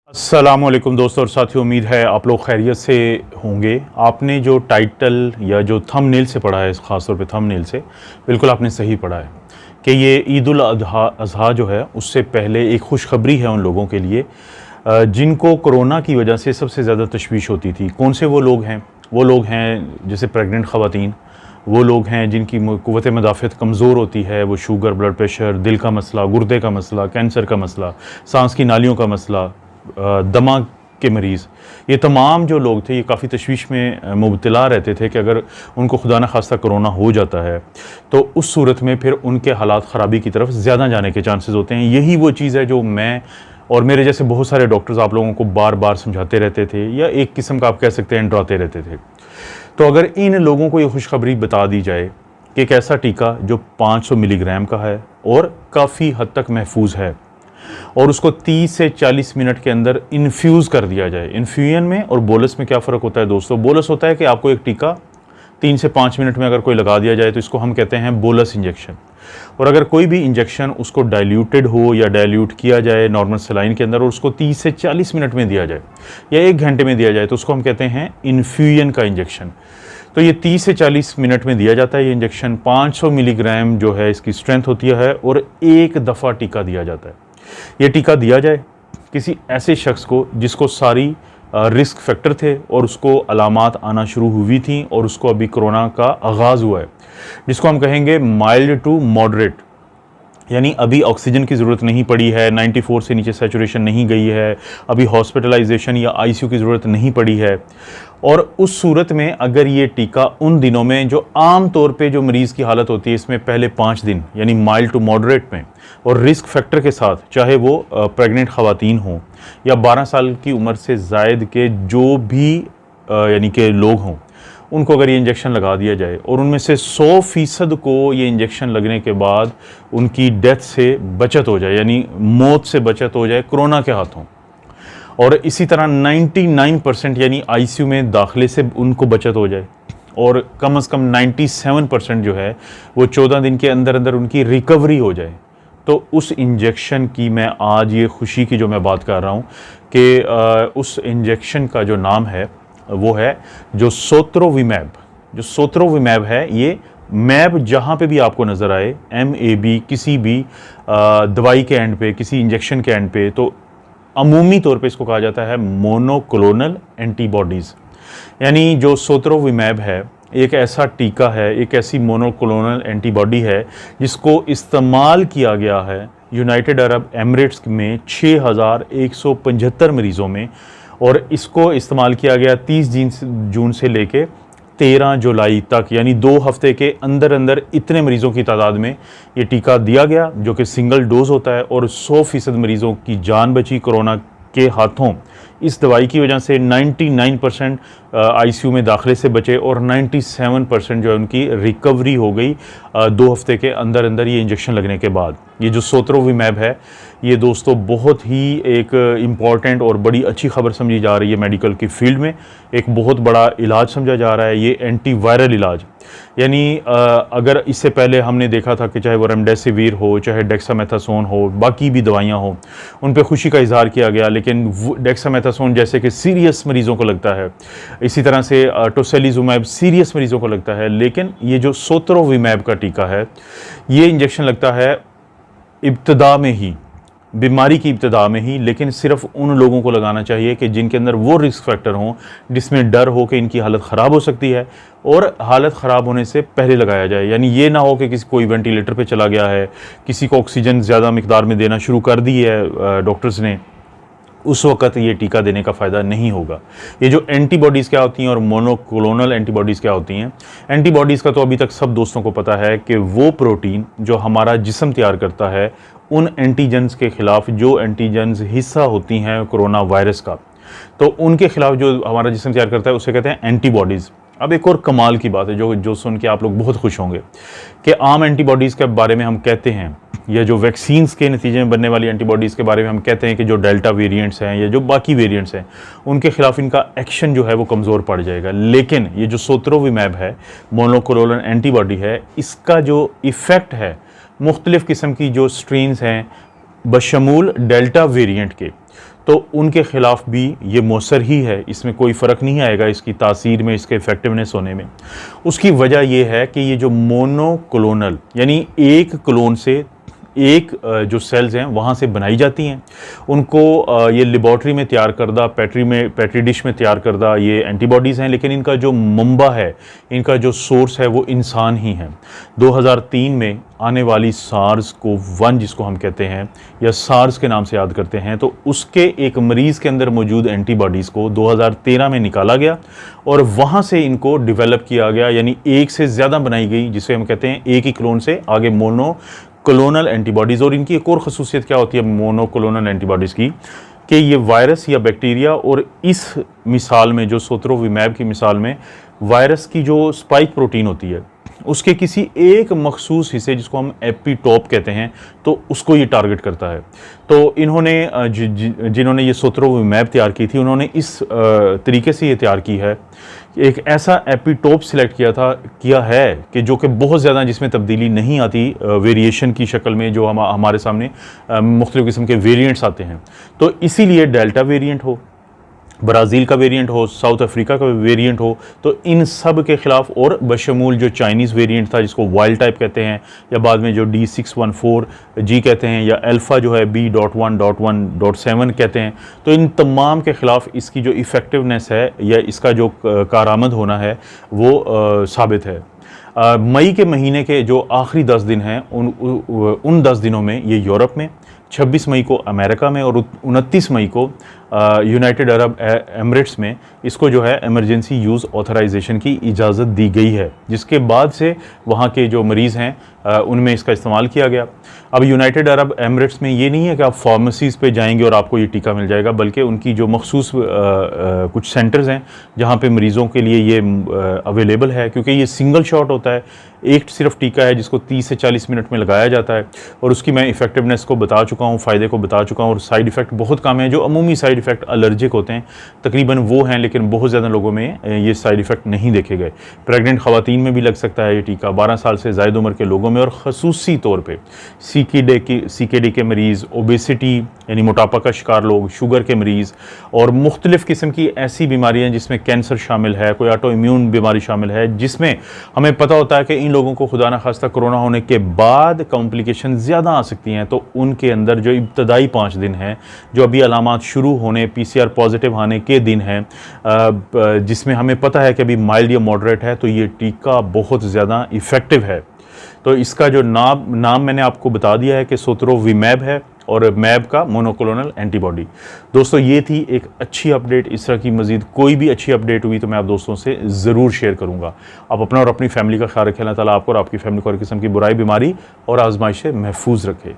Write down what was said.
अस्सलामुअलैकुम दोस्तों और साथियों, उम्मीद है आप लोग खैरियत से होंगे। आपने जो टाइटल या जो थंबनेल से पढ़ा है, ख़ास तौर पे थंबनेल से, बिल्कुल आपने सही पढ़ा है कि ये ईद उल अज़हा जो है उससे पहले एक खुशखबरी है उन लोगों के लिए जिनको कोरोना की वजह से सबसे ज़्यादा तशवीश होती थी। कौन से वो लोग हैं? वो लोग हैं जैसे प्रेग्नेंट ख़वातीन, वो लोग हैं जिनकी क़ुव्वत मदाफ़त कमज़ोर होती है, वो शुगर, ब्लड प्रेशर, दिल का मसला, गुर्दे का मसला, कैंसर का मसला, सांस की नालियों का मसला, दमा के मरीज़, ये तमाम जो लोग थे ये काफ़ी तशवीश में मुब्तला रहते थे कि अगर उनको खुदा न खास्ता कोरोना हो जाता है तो उस सूरत में फिर उनके हालात ख़राबी की तरफ ज़्यादा जाने के चांसेस होते हैं। यही वो चीज़ है जो मैं और मेरे जैसे बहुत सारे डॉक्टर्स आप लोगों को बार बार समझाते रहते थे, या एक किस्म का आप कह सकते हैं डराते रहते थे। तो अगर इन लोगों को ये खुशखबरी बता दी जाए कि एक ऐसा टीका जो 500 मिलीग्राम का है और काफ़ी हद तक महफूज है और उसको 30 से 40 मिनट के अंदर इन्फ्यूज़ कर दिया जाए। इन्फ्यूजन में और बोलस में क्या फ़र्क होता है दोस्तों? बोलस होता है कि आपको एक टीका 3 से 5 मिनट में अगर कोई लगा दिया जाए तो इसको हम कहते हैं बोलस इंजेक्शन। और अगर कोई भी इंजेक्शन उसको डाइल्यूटेड हो या डाइल्यूट किया जाए नॉर्मल सलाइन के अंदर और उसको 30 से 40 मिनट में दिया जाए या 1 घंटे में दिया जाए तो उसको हम कहते हैं इन्फ्यूजन का इंजेक्शन। तो ये 30 से 40 मिनट में दिया जाता है ये इंजेक्शन। 500 मिलीग्राम जो है इसकी स्ट्रेंथ होती है और एक दफ़ा टीका दिया जाता है। ये टीका दिया जाए किसी ऐसे शख्स को जिसको सारी रिस्क फैक्टर थे और उसको अलामात आना शुरू हुई थी और उसको अभी कोरोना का आगाज़ हुआ है, जिसको हम कहेंगे माइल्ड टू मॉडरेट, यानी अभी ऑक्सीजन की ज़रूरत नहीं पड़ी है, 94 से नीचे सैचुरेशन नहीं गई है, अभी हॉस्पिटलाइजेशन या आईसीयू की ज़रूरत नहीं पड़ी है। और उस सूरत में अगर ये टीका उन दिनों में जो आम तौर पे जो मरीज़ की हालत होती है इसमें पहले 5 दिन यानी माइल्ड टू मॉडरेट में और रिस्क फैक्टर के साथ, चाहे वो प्रेग्नेंट ख़वातीन हों या 12 साल की उम्र से ज़ायद के जो भी यानी कि लोग हों, उनको अगर ये इंजेक्शन लगा दिया जाए और उनमें से 100% को ये इंजेक्शन लगने के बाद उनकी डेथ से बचत हो जाए, यानी मौत से बचत हो जाए कोरोना के हाथों, और इसी तरह 99% यानी आईसीयू में दाखिले से उनको बचत हो जाए, और कम से कम 97% जो है वो 14 दिन के अंदर अंदर उनकी रिकवरी हो जाए, तो उस इंजेक्शन की मैं आज ये खुशी की जो मैं बात कर रहा हूँ कि उस इंजेक्शन का जो नाम है वो है जो सोत्रोविमैब। जो सोत्रोविमैब है, ये मैब जहाँ पे भी आपको नज़र आए, MAB, किसी भी दवाई के एंड पे, किसी इंजेक्शन के एंड पे, तो अमूमी तौर पे इसको कहा जाता है मोनोक्लोनल एंटीबॉडीज़। यानी जो सोत्रोविमैब है एक ऐसा टीका है, एक ऐसी मोनोक्लोनल एंटीबॉडी है जिसको इस्तेमाल किया गया है यूनाइटेड अरब एमिरेट्स में 6175 मरीज़ों में, और इसको इस्तेमाल किया गया 30 जून से लेके 13 जुलाई तक, यानी 2 हफ्ते के अंदर अंदर इतने मरीज़ों की तादाद में ये टीका दिया गया जो कि सिंगल डोज होता है, और 100% मरीज़ों की जान बची कोरोना के हाथों। इस दवाई की वजह से 99% आईसीयू में दाखिले से बचे और 97% जो है उनकी रिकवरी हो गई 2 हफ्ते के अंदर अंदर ये इंजेक्शन लगने के बाद। ये जो सोत्रोविमैब है ये दोस्तों बहुत ही एक इम्पॉर्टेंट और बड़ी अच्छी खबर समझी जा रही है मेडिकल की फील्ड में। एक बहुत बड़ा इलाज समझा जा रहा है ये एंटीवायरल इलाज। यानी अगर इससे पहले हमने देखा था कि चाहे वो रेमडेसिविर हो, चाहे डेक्सामेथासोन हो, बाकी भी दवाइयाँ हों, उन पे खुशी का इजहार किया गया, लेकिन डेक्सामेथासोन जैसे कि सीरियस मरीज़ों को लगता है, इसी तरह से टोसिलिजुमैब सीरियस मरीज़ों को लगता है, लेकिन ये जो सोत्रोविमैब का टीका है ये इंजेक्शन लगता है इब्तदा में ही, बीमारी की इब्तदा में ही, लेकिन सिर्फ उन लोगों को लगाना चाहिए कि जिनके अंदर वो रिस्क फैक्टर हों जिसमें डर हो कि इनकी हालत ख़राब हो सकती है, और हालत ख़राब होने से पहले लगाया जाए। यानी ये ना हो कि किसी कोई वेंटिलेटर पे चला गया है, किसी को ऑक्सीजन ज़्यादा मिकदार में देना शुरू कर दी है डॉक्टर्स ने, उस वक़्त ये टीका देने का फ़ायदा नहीं होगा। ये जो एंटीबॉडीज़ क्या होती हैं और मोनोक्लोनल एंटीबॉडीज़ क्या होती हैं? एंटीबॉडीज़ का तो अभी तक सब दोस्तों को पता है कि वो प्रोटीन जो हमारा जिस्म तैयार करता है उन एंटीजन्स के ख़िलाफ़, जो एंटीजन्स हिस्सा होती हैं कोरोना वायरस का, तो उनके ख़िलाफ़ जो हमारा जिस्म तैयार करता है उसे कहते हैं एंटीबॉडीज़। अब एक और कमाल की बात है जो सुन के आप लोग बहुत खुश होंगे कि आम एंटीबॉडीज़ के बारे में हम कहते हैं, या जो वैक्सीन्स के नतीजे में बनने वाली एंटीबॉडीज़ के बारे में हम कहते हैं कि जो डेल्टा वेरिएंट्स हैं या जो बाकी वेरिएंट्स हैं उनके ख़िलाफ़ इनका एक्शन जो है वो कमज़ोर पड़ जाएगा। लेकिन ये जो सोत्रोविमैब है, मोनोक्लोनल एंटीबॉडी है, इसका जो इफ़ेक्ट है मुख्तलिफ़ किस्म की जो स्ट्रेन्स हैं बशमूल डेल्टा वेरिएंट के, तो उनके ख़िलाफ़ भी ये मौसर ही है, इसमें कोई फ़र्क नहीं आएगा इसकी तासीर में, इसके इफ़ेक्टिवनेस होने में। उसकी वजह ये है कि ये जो मोनोक्लोनल यानी एक क्लोन से एक जो सेल्स हैं वहाँ से बनाई जाती हैं, उनको ये लेबॉर्ट्री में तैयार करदा पेट्री डिश में तैयार करदा ये एंटीबॉडीज़ हैं, लेकिन इनका जो मंबा है, इनका जो सोर्स है वो इंसान ही है। 2003 में आने वाली SARS-CoV-1 जिसको हम कहते हैं या सार्स के नाम से याद करते हैं, तो उसके एक मरीज़ के अंदर मौजूद एंटीबॉडीज़ को 2013 में निकाला गया और वहाँ से इनको डेवलप किया गया, यानी एक से ज़्यादा बनाई गई, जिसे हम कहते हैं एक ही क्लोन से आगे मोनोक्लोनल एंटीबॉडीज़। और इनकी एक और ख़ुसूसियत क्या होती है मोनोक्लोनल एंटीबॉडीज़ की, कि ये वायरस या बैक्टीरिया, और इस मिसाल में जो सोत्रोविमैब की मिसाल में वायरस की जो स्पाइक प्रोटीन होती है उसके किसी एक मखसूस हिस्से जिसको हम एपिटोप कहते हैं, तो उसको ये टारगेट करता है। तो इन्होंने जिन्होंने ये सोत्रोविमैब तैयार की थी, उन्होंने इस तरीके से ये तैयार की है, एक ऐसा एपिटोप सिलेक्ट किया है कि जो कि बहुत ज़्यादा, जिसमें तब्दीली नहीं आती वेरिएशन की शक्ल में, जो हमारे सामने मुख्तलिफ़ किस्म के वेरिएंट्स आते हैं। तो इसीलिए डेल्टा वेरिएंट हो, ब्राज़ील का वेरिएंट हो, साउथ अफ्रीका का वेरिएंट हो, तो इन सब के ख़िलाफ़, और बशमूल जो चाइनीज़ वेरिएंट था जिसको वाइल्ड टाइप कहते हैं, या बाद में जो D614G कहते हैं, या अल्फ़ा जो है B.1.1.7 कहते हैं, तो इन तमाम के ख़िलाफ़ इसकी जो इफ़ेक्टिवनेस है या इसका जो कारआमद होना है वो साबित है। मई के महीने के जो आखिरी 10 दिन हैं, उन 10 दिनों में ये यूरोप में, 26 मई को अमेरिका में और 29 मई को यूनाइटेड अरब एमिरेट्स में इसको जो है इमरजेंसी यूज़ ऑथराइजेशन की इजाज़त दी गई है, जिसके बाद से वहाँ के जो मरीज़ हैं उनमें इसका इस्तेमाल किया गया। अब यूनाइटेड अरब एमिरेट्स में ये नहीं है कि आप फार्मेसीज़ पे जाएंगे और आपको ये टीका मिल जाएगा, बल्कि उनकी जो मखसूस कुछ सेंटर्स हैं जहाँ पे मरीज़ों के लिए ये अवेलेबल है, क्योंकि ये सिंगल शॉट होता है, एक सिर्फ टीका है जिसको 30 से 40 मिनट में लगाया जाता है, और उसकी मैं इफ़ेक्टिवनेस को बता चुका हूँ, फ़ायदे को बता चुका हूँ, और साइड इफ़ेक्ट बहुत कम है। जो अमूमी साइड इफ़ेक्ट एलर्जिक होते हैं तकरीबन वो हैं, लेकिन बहुत ज़्यादा लोगों में ये साइड इफ़ेक्ट नहीं देखे गए। प्रेग्नेंट ख़वातीन में भी लग सकता है ये टीका, 12 साल से ज़ायद उम्र के लोगों में, और ख़ुसूसी तौर पर CKD के मरीज़, ओबेसिटी यानी मोटापा का शिकार लोग, शुगर के मरीज़, और मुख्तलिफ़ किस्म की ऐसी बीमारियाँ जिसमें कैंसर शामिल है, कोई ऑटो इम्यून बीमारी शामिल है, जिसमें हमें पता होता है कि इन लोगों को खुदा न खास्ता कोरोना होने के बाद कॉम्प्लिकेशन ज़्यादा आ सकती हैं। तो उनके अंदर जो इब्तदाई 5 दिन हैं, जो अभी अलामात शुरू होने, PCR पॉजिटिव आने के दिन हैं, जिसमें हमें पता है कि अभी माइल्ड या मॉडरेट है, तो ये टीका बहुत ज़्यादा इफ़ेक्टिव है। तो इसका जो नाम मैंने आपको बता दिया है कि सोत्रोविमैब है, और मैब का मोनोक्लोनल एंटीबॉडी। दोस्तों ये थी एक अच्छी अपडेट। इस तरह की मज़ीद कोई भी अच्छी अपडेट हुई तो मैं आप दोस्तों से ज़रूर शेयर करूँगा। आप अपना और अपनी फैमिली का ख्याल रखें। अल्लाह ताला आपको और आपकी फैमिली को हर किस्म की बुराई, बीमारी और आजमाइश से महफूज रखे।